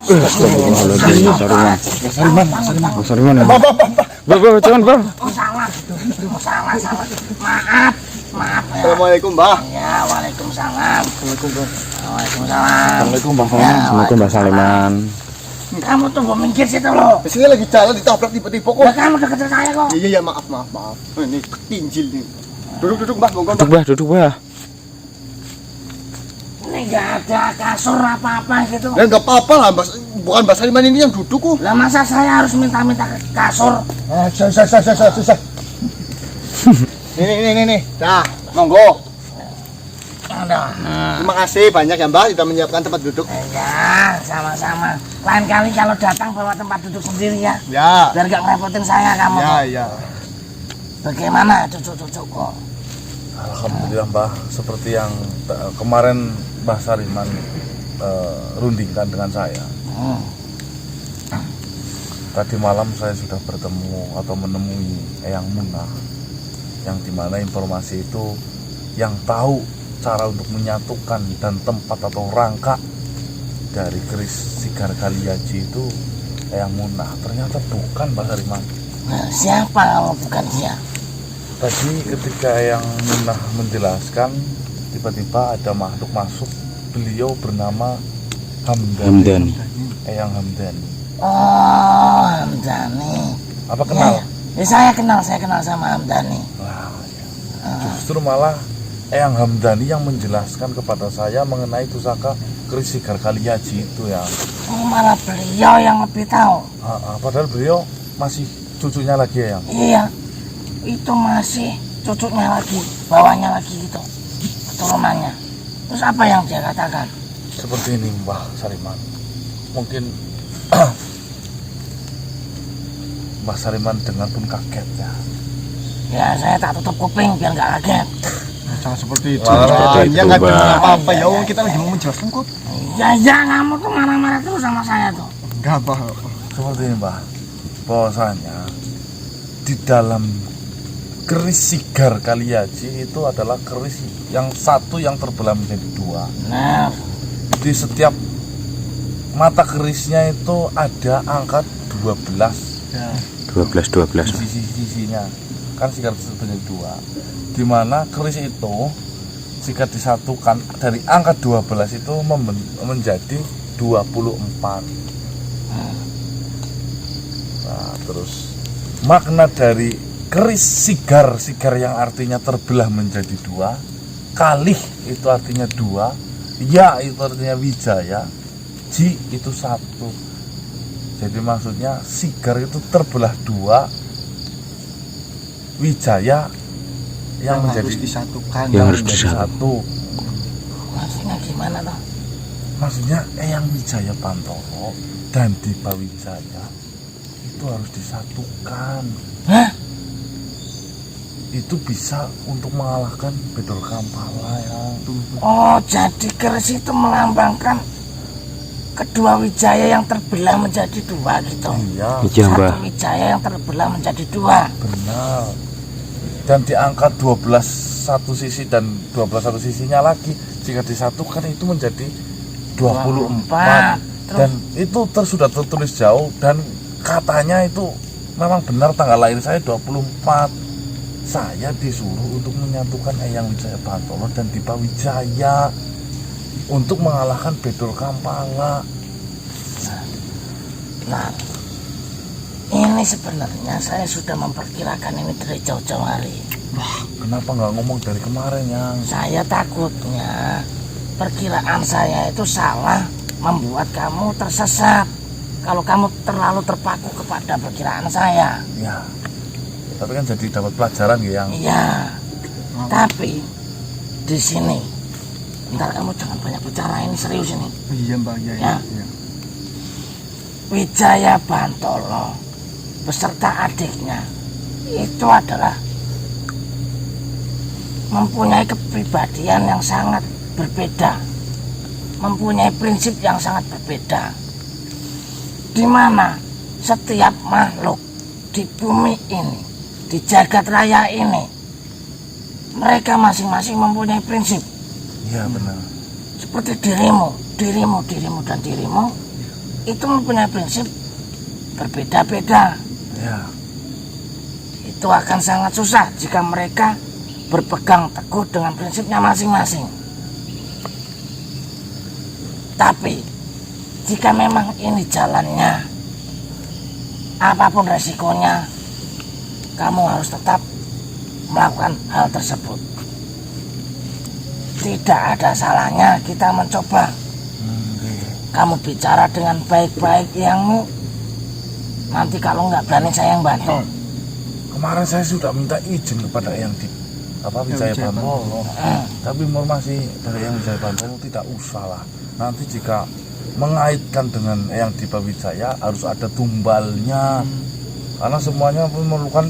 Astagfirullahaladzim, Sariman ya. Jangan, Bang. Salah. Maaf. Assalamualaikum, Mbah. Ya, waalaikumsalam. Assalamualaikum, Bang. Assalamualaikum, Mbah Saliman. Kamu tunggu minggir situ loh. Di sini lagi jalan ditabrak tiba-tiba kok. Ya kamu deket saya kok. Iya, maaf. Ini tinjil nih. Duduk, Mbah, monggo, Mbah. Duduk, Mbah. Ini nggak ada kasur apa-apa gitu. Ya nggak apa-apa lah, Mbah. Bukan Mbah Saliman ini yang duduk kok. Lah masa saya harus minta kasur? Susah. Nih. Nah, monggo. Ada. Terima kasih banyak ya, Mbah, sudah menyiapkan tempat duduk. Ya, sama-sama. Lain kali kalau datang bawa tempat duduk sendiri ya. Ya. Biar gak ngerepotin saya kamu. Ya. Bagaimana cucu-cucu kok? Alhamdulillah, Mbah, seperti yang kemarin Mbah Sariman rundingkan dengan saya. Tadi malam saya sudah bertemu atau menemui Eyang Munah, yang dimana informasi itu yang tahu cara untuk menyatukan dan tempat atau rangka dari keris Sigar Kaliaji itu Eyang Munah. Ternyata bukan Mbah Sariman. Nah, siapa kalau bukan dia? Tadi ketika Eyang Munah menjelaskan, tiba-tiba ada makhluk masuk. Beliau bernama Hamdani. Eyang Hamdani. Oh, Hamdani. Apa kenal? Ya, saya kenal sama Hamdani. Nah, ya. Justru malah Eyang Hamdani yang menjelaskan kepada saya mengenai pusaka keris Sigar Kaliaji itu ya. Oh, malah beliau yang lebih tahu. Padahal beliau masih cucunya lagi ya. Iya, itu masih cucunya lagi, bawahnya lagi gitu, keturunannya. Terus apa yang dia katakan? Seperti ini, Mbah Sariman. Mungkin Mbah Sariman dengar pun kaget ya. Ya, saya tak tutup kuping biar nggak kaget. Jangan seperti itu. Ya, nggak dengar apa-apa ya, kita lagi mau menjelaskan kok. Ya, kamu tuh marah-marah terus sama saya tuh. Enggak, Mbah. Seperti ini, Mbah. Bahwasanya di dalam keris Sigar Kaliaji itu adalah keris yang satu yang terbelah menjadi dua. Nah, Di setiap mata kerisnya itu ada angka 12. Ya. 12. Di sisi-sisinya kan Sigar menjadi dua. Di mana keris itu jika disatukan dari angka 12 itu menjadi 24. Nah, terus makna dari keris sigar yang artinya terbelah menjadi dua, kalih itu artinya dua, ya itu artinya wijaya, ji itu satu. Jadi maksudnya sigar itu terbelah dua, wijaya yang menjadi harus disatukan. Yang harus menjadi disatu. satu. maksudnya gimana tuh? Maksudnya Eyang Wijaya Pantoro dan Dipa Wijaya itu harus disatukan. Hah? Itu bisa untuk mengalahkan Bedol Kampala ya. Oh, jadi keris itu melambangkan kedua wijaya yang terbelah menjadi dua gitu. Iya, Iya, Mbah. Satu wijaya yang terbelah menjadi dua. benar. Dan di angka 12 satu sisi dan 12 satu sisinya lagi jika disatukan itu menjadi 24. Dan itu sudah tertulis jauh dan katanya itu memang benar tanggal lahir saya 24. Saya disuruh untuk menyatukan Eyang Wijaya Pantoro dan Dipa Wijaya untuk mengalahkan Bedol Kampala. Nah, ini sebenarnya saya sudah memperkirakan ini dari jauh-jauh hari. Kenapa nggak ngomong dari kemarin yang? Saya takutnya perkiraan saya itu salah, membuat kamu tersesat. Kalau kamu terlalu terpaku kepada perkiraan saya. Ya, tapi kan jadi dapat pelajaran ya yang. Iya. Tapi di sini, ntar kamu jangan banyak bicara, ini serius ini. Iya, Mbah. Ya. Wijaya Bantolo beserta adiknya itu adalah mempunyai kepribadian yang sangat berbeda, mempunyai prinsip yang sangat berbeda, di mana setiap makhluk di bumi ini, di jagat raya ini, mereka masing-masing mempunyai prinsip. Iya benar. Seperti dirimu dan dirimu itu mempunyai prinsip berbeda-beda. Ya. Itu akan sangat susah jika mereka berpegang teguh dengan prinsipnya masing-masing. Tapi jika memang ini jalannya, apapun resikonya, kamu harus tetap melakukan hal tersebut. Tidak ada salahnya kita mencoba. Kamu bicara dengan baik-baik Eyangmu. Nanti kalau nggak berani saya yang bantu. Kemarin saya sudah minta izin kepada Eyang di Wijaya Bantolo. Tapi informasi dari Eyang Wijaya Bantolo tidak usah lah. Nanti jika mengaitkan dengan Eyang di Wijaya harus ada tumbalnya. Karena semuanya memerlukan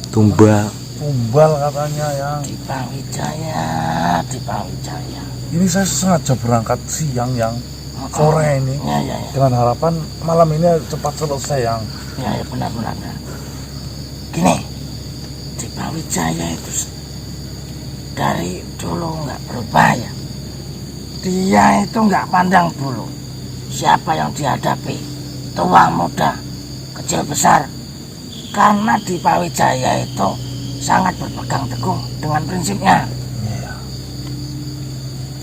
tumbal katanya yang Di Wijaya. ini saya sengaja berangkat siang yang sore ini Ya. dengan harapan malam ini cepat selesai yang Ya, benar. Gini, di Wijaya itu dari dulu nggak berubah ya. Dia itu nggak pandang bulu siapa yang dihadapi, tua muda, kecil besar. Karena di Wijaya itu sangat berpegang teguh dengan prinsipnya. ya.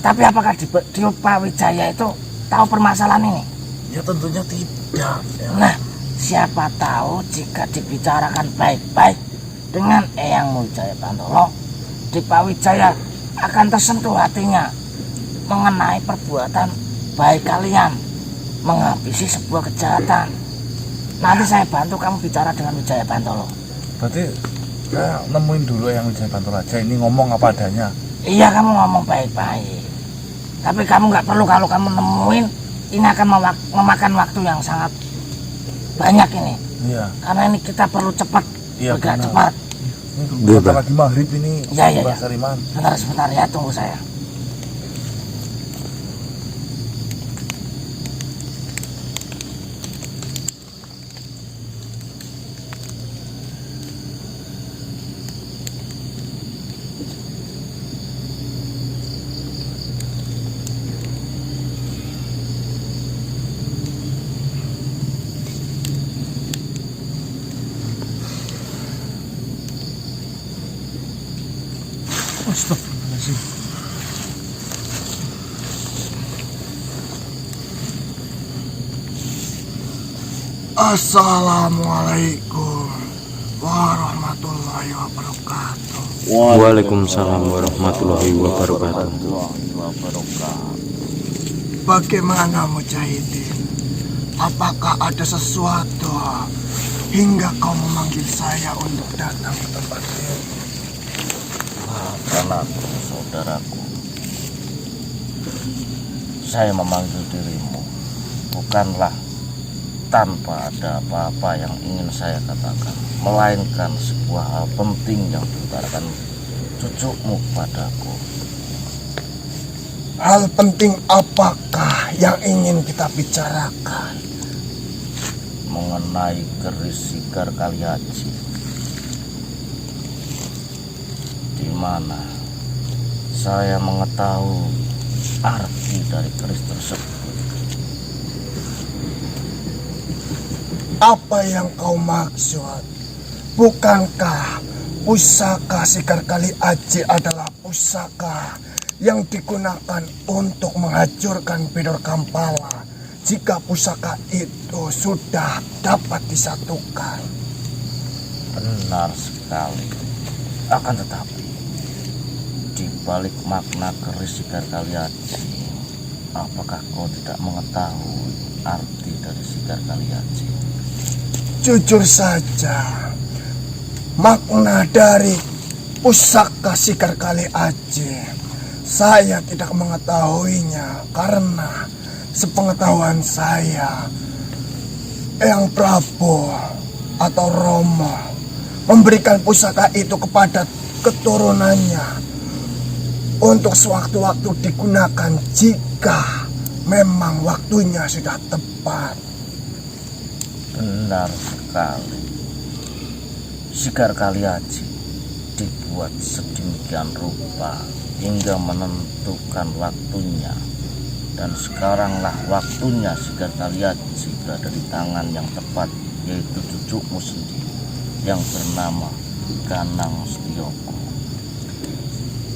Tapi apakah di Wijaya itu tahu permasalahan ini? Ya tentunya tidak ya. Nah, siapa tahu jika dibicarakan baik-baik dengan Eyang Wijaya Bantolo, di Wijaya akan tersentuh hatinya mengenai perbuatan baik kalian menghabisi sebuah kejahatan. Nanti saya bantu kamu bicara dengan Wijaya Bantolo. Berarti saya nemuin dulu yang Wijaya Bantolo aja, ini ngomong apa adanya. Iya, kamu ngomong baik-baik. Tapi kamu nggak perlu, kalau kamu nemuin ini akan memakan waktu yang sangat banyak ini. Iya. Karena ini kita perlu cepat, Iya, bergerak benar. cepat. Ini bentar lagi maghrib ini. Iya. Mbak Sariman. Sebentar ya, tunggu saya. Astagfirullahaladzim. Assalamualaikum warahmatullahi wabarakatuh. Waalaikumsalam warahmatullahi wabarakatuh. Bagaimana Mujahidin? Apakah ada sesuatu hingga kau memanggil saya untuk datang ke tempat ini? Maafkan aku, saudaraku. Saya memanggil dirimu bukanlah tanpa ada apa-apa yang ingin saya katakan, melainkan sebuah hal penting yang diutarakan cucumu padaku. Hal penting apakah yang ingin kita bicarakan? Mengenai keris Sikar Kalihaji, di mana saya mengetahui arti dari keris tersebut. Apa yang kau maksud? Bukankah pusaka Sikar Kalihaji adalah pusaka yang digunakan untuk menghancurkan Bidor Kampala jika pusaka itu sudah dapat disatukan? Benar sekali. Akan tetapi di balik makna keris Sikar Kalihaji, apakah kau tidak mengetahui arti dari Sikar Kalihaji? Jujur saja, makna dari pusaka Sikar Kalihaji saya tidak mengetahuinya, karena sepengetahuan saya, Eyang Prabu atau Romo memberikan pusaka itu kepada keturunannya untuk sewaktu-waktu digunakan jika memang waktunya sudah tepat. Benar sekali. Sikar Kalihaji dibuat sedemikian rupa hingga menentukan waktunya Dan sekaranglah waktunya Sekar Kaliaji berada di tangan yang tepat, yaitu cucumu sendiri yang bernama Kanang Setioko.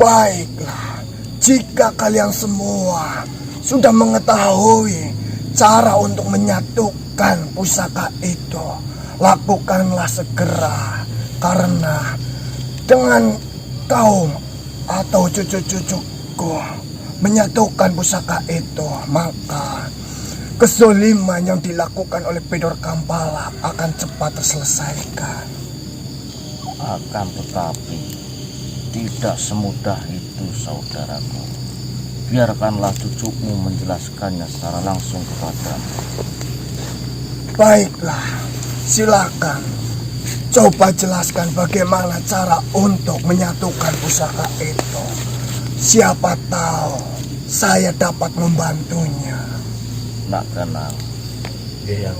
Baiklah, jika kalian semua sudah mengetahui cara untuk menyatukan pusaka itu, lakukanlah segera. Karena dengan kaum atau cucu-cucuku menyatukan pusaka itu, maka kezaliman yang dilakukan oleh Bedor Kampala akan cepat terselesaikan. Akan tetapi tidak semudah itu, saudaraku. Biarkanlah cucumu menjelaskannya secara langsung kepadamu. Baiklah, silakan. Coba jelaskan bagaimana cara untuk menyatukan pusaka itu. Siapa tahu saya dapat membantunya. Nak Kanang, Eyang.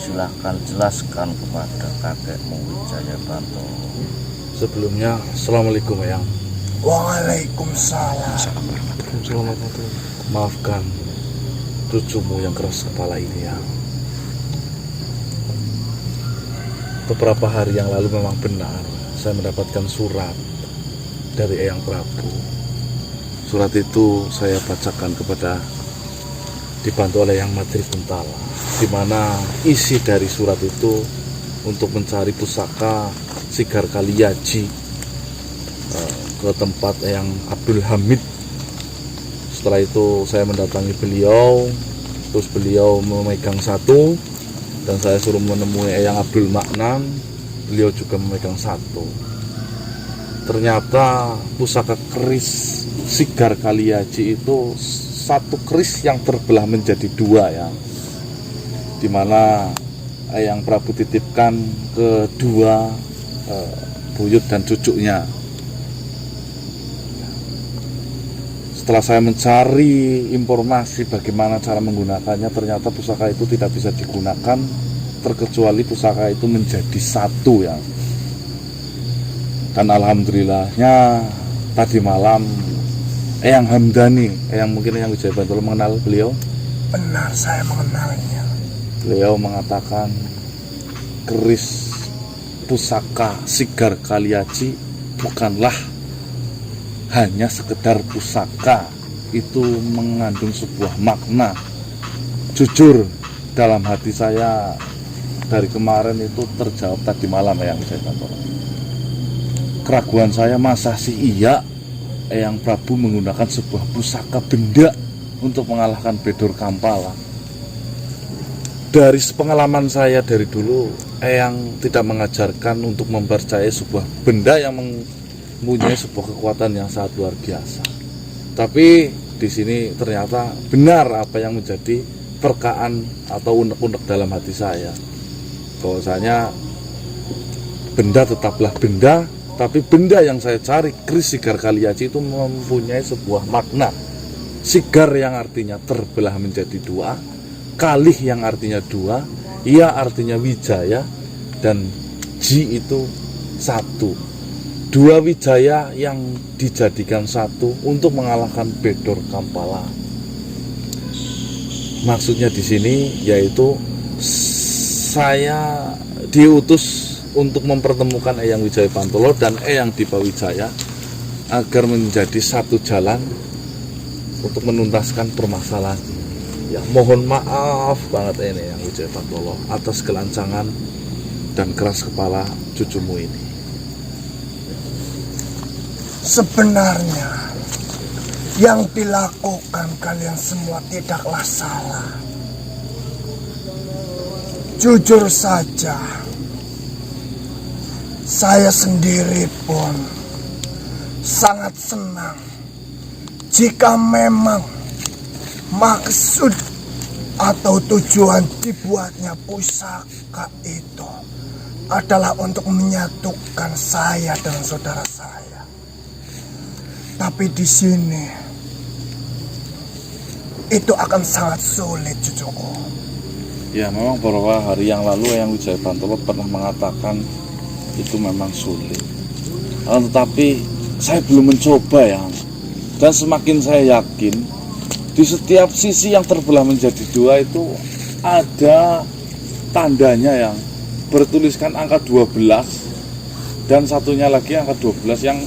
silahkan jelaskan kepada kakekmu Wijaya Bantoro. Sebelumnya, Assalamualaikum Eyang. Waalaikumsalam. Maafkan cucumu yang keras kepala ini ya. Beberapa hari yang lalu memang benar saya mendapatkan surat dari Eyang Prabu. Surat itu saya bacakan dibantu oleh Eyang Madri Kuntala, di mana isi dari surat itu untuk mencari pusaka Sekar Kaliaji ke tempat Eyang Abdul Hamid. Setelah itu saya mendatangi beliau, terus beliau memegang satu, dan saya suruh menemui Eyang Abdul Maknan, beliau juga memegang satu. Ternyata pusaka keris Sekar Kaliaji itu satu keris yang terbelah menjadi dua ya, dimana Eyang Prabu titipkan ke dua buyut dan cucunya. Setelah saya mencari informasi bagaimana cara menggunakannya, ternyata pusaka itu tidak bisa digunakan terkecuali pusaka itu menjadi satu ya. Dan alhamdulillahnya tadi malam Eyang Hamdani, mungkin Eyang Wijaya Bantoro mengenal beliau. Benar, saya mengenalnya. Beliau mengatakan keris pusaka Sekar Kaliaji bukanlah hanya sekedar pusaka, itu mengandung sebuah makna. Jujur, dalam hati saya dari kemarin itu terjawab tadi malam Eyang Wijaya Bantoro. Keraguan saya, masa sih iya Eyang Prabu menggunakan sebuah pusaka benda untuk mengalahkan Bedor Kampala? Dari pengalaman saya dari dulu, Eyang tidak mengajarkan untuk mempercayai sebuah benda yang mempunyai sebuah kekuatan yang sangat luar biasa. Tapi di sini ternyata benar apa yang menjadi perkaan atau unek-unek dalam hati saya, bahwasanya benda tetaplah benda, tapi benda yang saya cari, keris Sekar Kaliaji, itu mempunyai sebuah makna. Sekar yang artinya terbelah menjadi dua, kalih yang artinya dua, ia artinya wijaya, dan ji itu satu. Dua wijaya yang dijadikan satu untuk mengalahkan Bedor Kampala. Maksudnya di sini yaitu saya diutus untuk mempertemukan Eyang Wijaya Bantoro dan Eyang Dipa Wijaya agar menjadi satu jalan untuk menuntaskan permasalahan. Ya, mohon maaf banget ini Eyang Wijaya Bantoro atas kelancangan dan keras kepala cucumu ini. Sebenarnya yang dilakukan kalian semua tidaklah salah. Jujur saja, saya sendiri pun sangat senang jika memang maksud atau tujuan dibuatnya pusaka itu adalah untuk menyatukan saya dengan saudara saya. Tapi di sini itu akan sangat sulit, cucuku. Ya, memang beberapa hari yang lalu Eyang Wijaya Bantoro pernah mengatakan itu memang sulit. Tetapi saya belum mencoba ya. Dan semakin saya yakin Di setiap sisi yang terbelah menjadi dua itu ada tandanya yang bertuliskan angka 12 dan satunya lagi angka 12 yang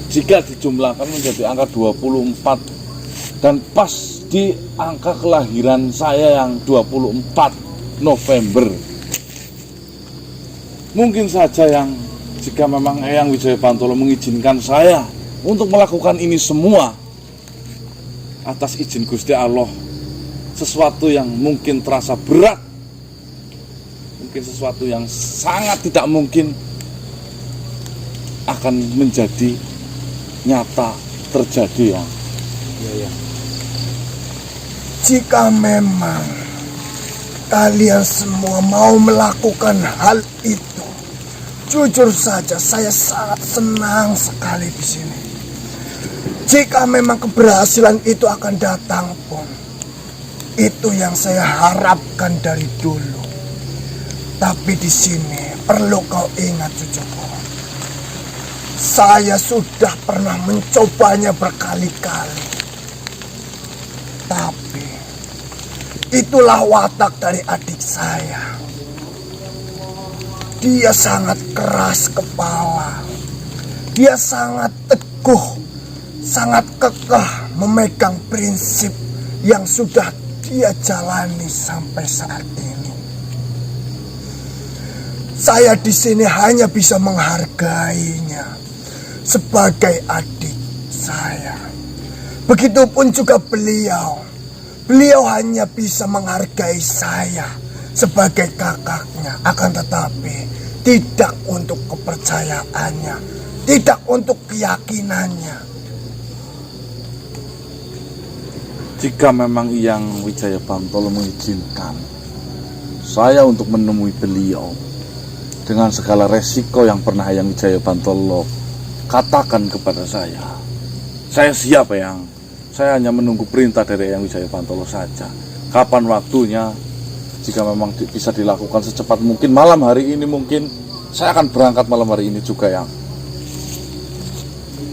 jika dijumlahkan menjadi angka 24 dan pas di angka kelahiran saya yang 24 November. Mungkin saja yang jika memang Eyang Wijaya Bantolo mengizinkan saya untuk melakukan ini semua atas izin Gusti Allah, sesuatu yang mungkin terasa berat, mungkin sesuatu yang sangat tidak mungkin akan menjadi nyata terjadi ya. Jika memang kalian semua mau melakukan hal itu, jujur saja saya sangat senang sekali di sini. Jika memang keberhasilan itu akan datang pun, itu yang saya harapkan dari dulu. Tapi di sini perlu kau ingat cucuku, saya sudah pernah mencobanya berkali-kali. Tapi itulah watak dari adik saya. Dia sangat keras kepala. Dia sangat teguh, sangat kekeh memegang prinsip yang sudah dia jalani sampai saat ini. Saya di sini hanya bisa menghargainya sebagai adik saya. Begitupun juga beliau. Beliau hanya bisa menghargai saya sebagai kakaknya, akan tetapi tidak untuk kepercayaannya, tidak untuk keyakinannya. Jika memang Eyang Wijaya Bantolo mengizinkan saya untuk menemui beliau dengan segala resiko yang pernah Eyang Wijaya Bantolo katakan kepada saya siap Eyang. Saya hanya menunggu perintah dari Eyang Wijaya Bantolo saja. Kapan waktunya, jika memang bisa dilakukan secepat mungkin, malam hari ini mungkin saya akan berangkat malam hari ini juga Eyang.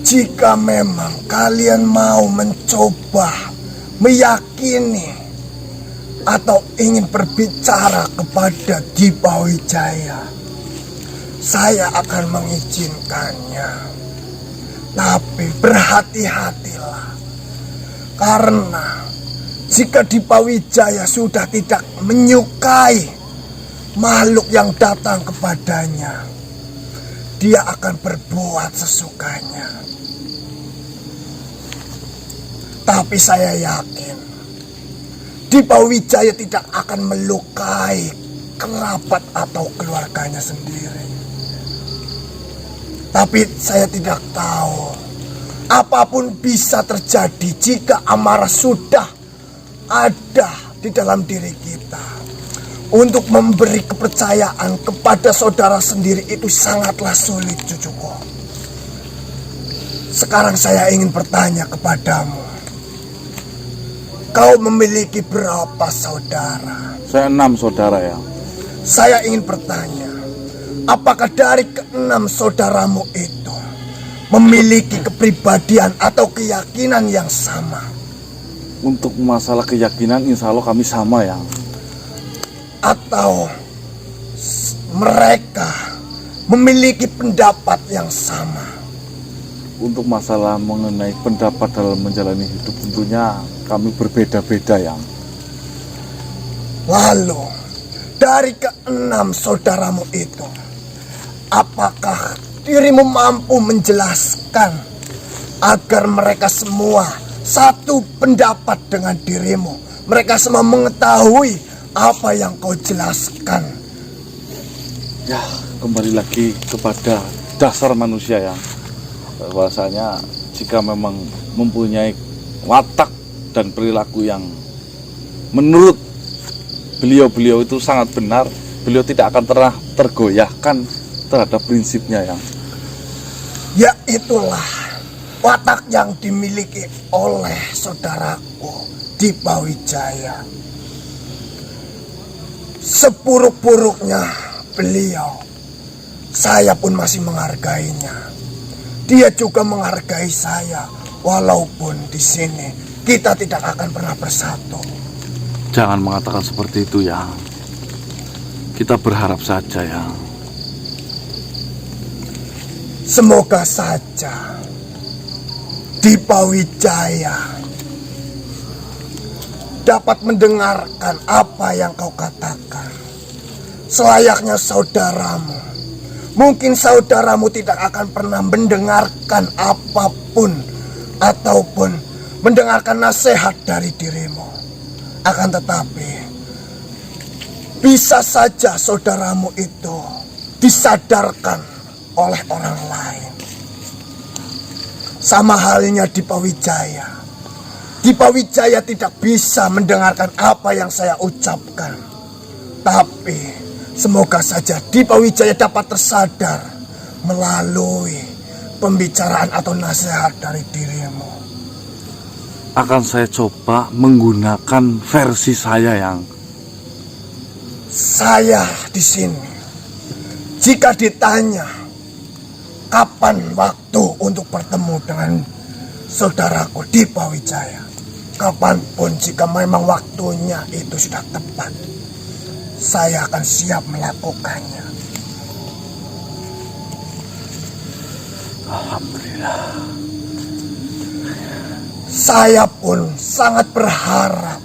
Jika memang kalian mau mencoba, meyakini atau ingin berbicara kepada Dipa Wijaya, saya akan mengizinkannya. Tapi berhati-hatilah, karena jika Dipa Wijaya sudah tidak menyukai makhluk yang datang kepadanya, dia akan berbuat sesukanya. Tapi saya yakin Dipa Wijaya tidak akan melukai kerabat atau keluarganya sendiri. Tapi saya tidak tahu, apapun bisa terjadi jika amarah sudah ada di dalam diri kita. Untuk memberi kepercayaan kepada saudara sendiri itu sangatlah sulit cucuku. Sekarang saya ingin bertanya kepadamu. Kau memiliki berapa saudara? Saya 6 saudara ya. Saya ingin bertanya, apakah dari ke-6 saudaramu itu memiliki kepribadian atau keyakinan yang sama? Untuk masalah keyakinan insya Allah kami sama ya. Atau mereka memiliki pendapat yang sama? Untuk masalah mengenai pendapat dalam menjalani hidup tentunya kami berbeda-beda yang. Lalu dari ke-6 saudaramu itu, apakah dirimu mampu menjelaskan agar mereka semua satu pendapat dengan dirimu? Mereka semua mengetahui apa yang kau jelaskan. Ya, kembali lagi kepada dasar manusia ya. Bahwasanya jika memang mempunyai watak dan perilaku yang menurut beliau itu sangat benar, beliau tidak akan pernah tergoyahkan terhadap prinsipnya yang. Ya itulah watak yang dimiliki oleh saudaraku Dipa Wijaya. Seburuk-buruknya beliau, saya pun masih menghargainya. Dia juga menghargai saya, walaupun di sini kita tidak akan pernah bersatu. Jangan mengatakan seperti itu, Yang. Kita berharap saja, Yang. Semoga saja Dipa Wijaya dapat mendengarkan apa yang kau katakan. Selayaknya saudaramu. Mungkin saudaramu tidak akan pernah mendengarkan apapun ataupun mendengarkan nasihat dari dirimu. Akan tetapi bisa saja saudaramu itu disadarkan oleh orang lain. Sama halnya Dipa Wijaya. Dipa Wijaya tidak bisa mendengarkan apa yang saya ucapkan. Tapi semoga saja Dipa Wijaya dapat tersadar melalui pembicaraan atau nasihat dari dirimu. Akan saya coba menggunakan versi saya, Yang. Saya di sini, jika ditanya kapan waktu untuk bertemu dengan saudaraku Dipa Wijaya, kapanpun jika memang waktunya itu sudah tepat, saya akan siap melakukannya. Alhamdulillah. Saya pun sangat berharap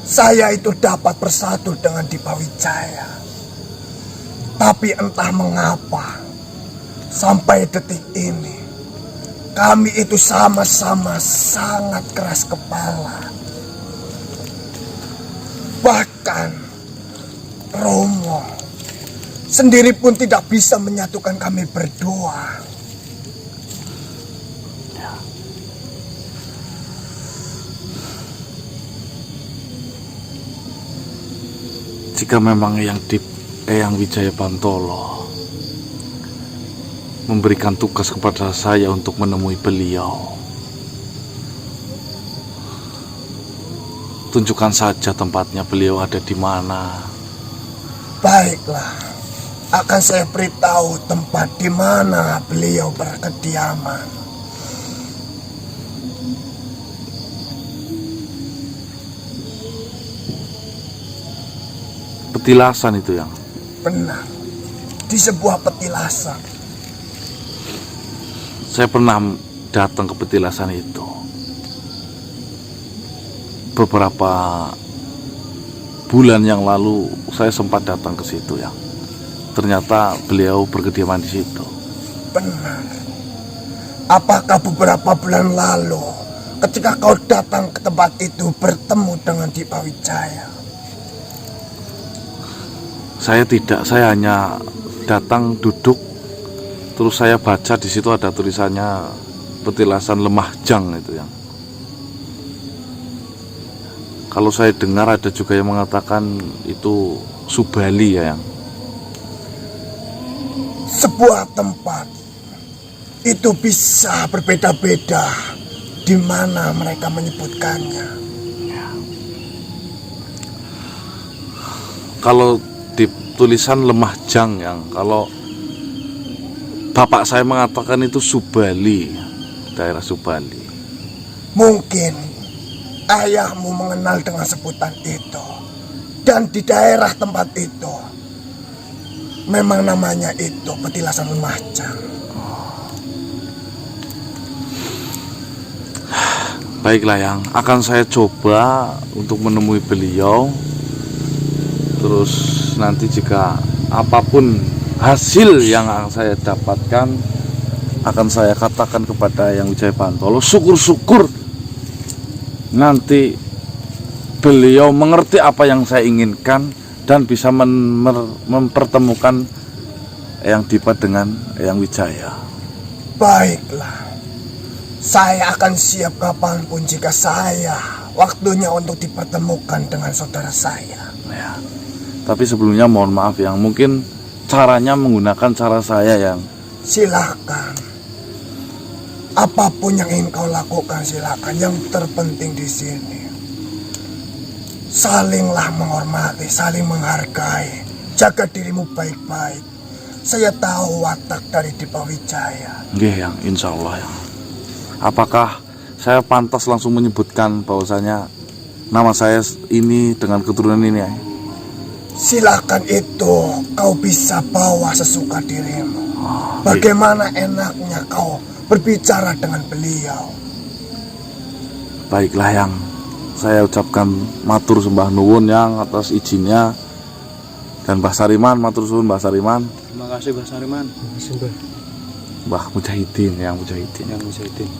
saya itu dapat bersatu dengan Dipa Wijaya. Tapi entah mengapa sampai detik ini kami itu sama-sama sangat keras kepala. Bahkan Romo sendiri pun tidak bisa menyatukan kami berdua. Jika memang Eyang Wijaya Bantolo memberikan tugas kepada saya untuk menemui beliau, tunjukkan saja tempatnya beliau ada di mana. Baiklah, akan saya beritahu tempat di mana beliau berkediaman. Petilasan itu, Yang. Benar, di sebuah petilasan. Saya pernah datang ke petilasan itu beberapa bulan yang lalu. Saya sempat datang ke situ, Yang. Ternyata beliau berkediaman di situ. Benar. Apakah beberapa bulan lalu ketika kau datang ke tempat itu bertemu dengan Dipa Wijaya? Saya tidak, saya hanya datang duduk, terus saya baca di situ ada tulisannya petilasan Lemah Jang itu, Yang. Kalau saya dengar ada juga yang mengatakan itu Subali, ya, Yang. Sebuah tempat itu bisa berbeda-beda di mana mereka menyebutkannya. Kalau di tulisan Lemah Jang, Yang, kalau bapak saya mengatakan itu Subali, daerah Subali. Mungkin ayahmu mengenal dengan sebutan itu. Dan di daerah tempat itu memang namanya itu petilasan Lemah Jang. Baiklah, Yang, akan saya coba untuk menemui beliau. Terus nanti jika apapun hasil yang saya dapatkan, akan saya katakan kepada Eyang Wijaya Bantolo. Syukur-syukur nanti beliau mengerti apa yang saya inginkan dan bisa mempertemukan Eyang Dipa dengan Eyang Wijaya. Baiklah, saya akan siap kapanpun jika saya waktunya untuk dipertemukan dengan saudara saya. Ya. Tapi sebelumnya mohon maaf, Yang, mungkin caranya menggunakan cara saya, Yang. Silakan. Apapun yang ingin kau lakukan silakan. Yang terpenting di sini salinglah menghormati, saling menghargai. Jaga dirimu baik-baik. Saya tahu watak dari Dipa Wijaya. Nggih, Yang, insya Allah, Yang. Apakah saya pantas langsung menyebutkan bahwasanya nama saya ini dengan keturunan ini ya. Silakan itu kau bisa bawa sesuka dirimu. Bagaimana enaknya kau berbicara dengan beliau. Baiklah yang saya ucapkan matur sembah nuwun yang atas izinnya. Dan Mbah Sariman, matur suwun Mbah Sariman. Terima kasih Mbah Sariman. Terima kasih Mbah. Mbah Mujahidin, yang Mujahidin. Yang Mujahidin.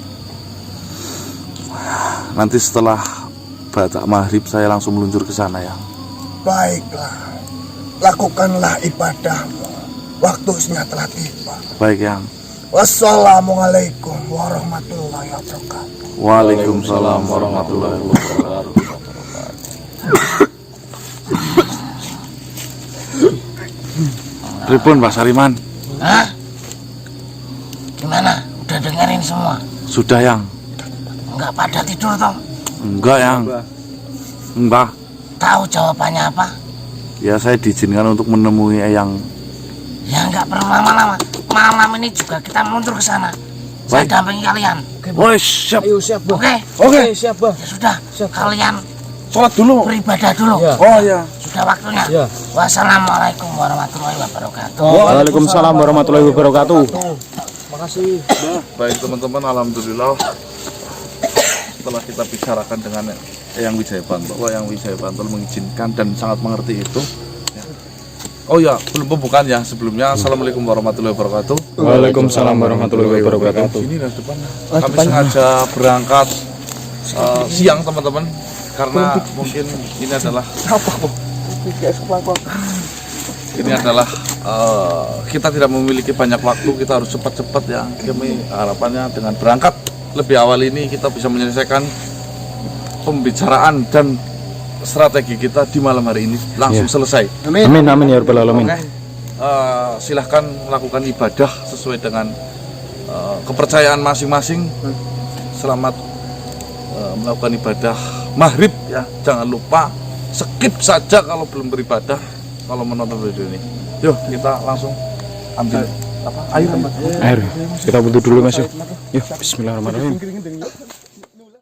Nanti setelah baca maghrib saya langsung meluncur ke sana ya. Baiklah, lakukanlah ibadahmu. Waktunya telah tiba. Baik yang. Wassalamualaikum warahmatullahi wabarakatuh. Waalaikumsalam warahmatullahi wabarakatuh. Pripun Mbah Sariman? Hah? Gimana? Udah dengerin semua? Sudah yang. Enggak pada tidur toh? Enggak yang. Mbah. Tahu jawabannya apa? Ya saya diizinkan untuk menemui Eyang. Ya enggak perlu lama-lama. Malam ini juga kita meluncur ke sana. Saya Baik. dampingi kalian. Oh siap. Ayo siap Bah. Oke? Oke siap Bah. Ya sudah. Kalian Sholat dulu. beribadah dulu. Ya. Oh ya. Sudah waktunya. Ya. Wassalamualaikum warahmatullahi wabarakatuh. Waalaikumsalam warahmatullahi wabarakatuh. Makasih. Baik teman-teman, alhamdulillah setelah kita bicarakan dengan Eyang Wijaya Bantul, Eyang Wijaya Bantul mengizinkan dan sangat mengerti itu ya. Oh ya, belum pembukaan ya sebelumnya. Assalamualaikum warahmatullahi wabarakatuh. Waalaikumsalam warahmatullahi wabarakatuh. Ini lah depan. Kami sengaja berangkat siang teman-teman karena mungkin ini adalah kita tidak memiliki banyak waktu, kita harus cepat-cepat ya. Kami harapannya dengan berangkat lebih awal ini kita bisa menyelesaikan pembicaraan dan strategi kita di malam hari ini langsung selesai. Amin amin ya rabbal alamin. Oke. Silahkan melakukan ibadah sesuai dengan kepercayaan masing-masing. Selamat melakukan ibadah maghrib ya. Jangan lupa skip saja kalau belum beribadah kalau menonton video ini. Yuk kita langsung ambil air. Air. Kita butuh dulu Mas. Yuk, bismillahirrahmanirrahim.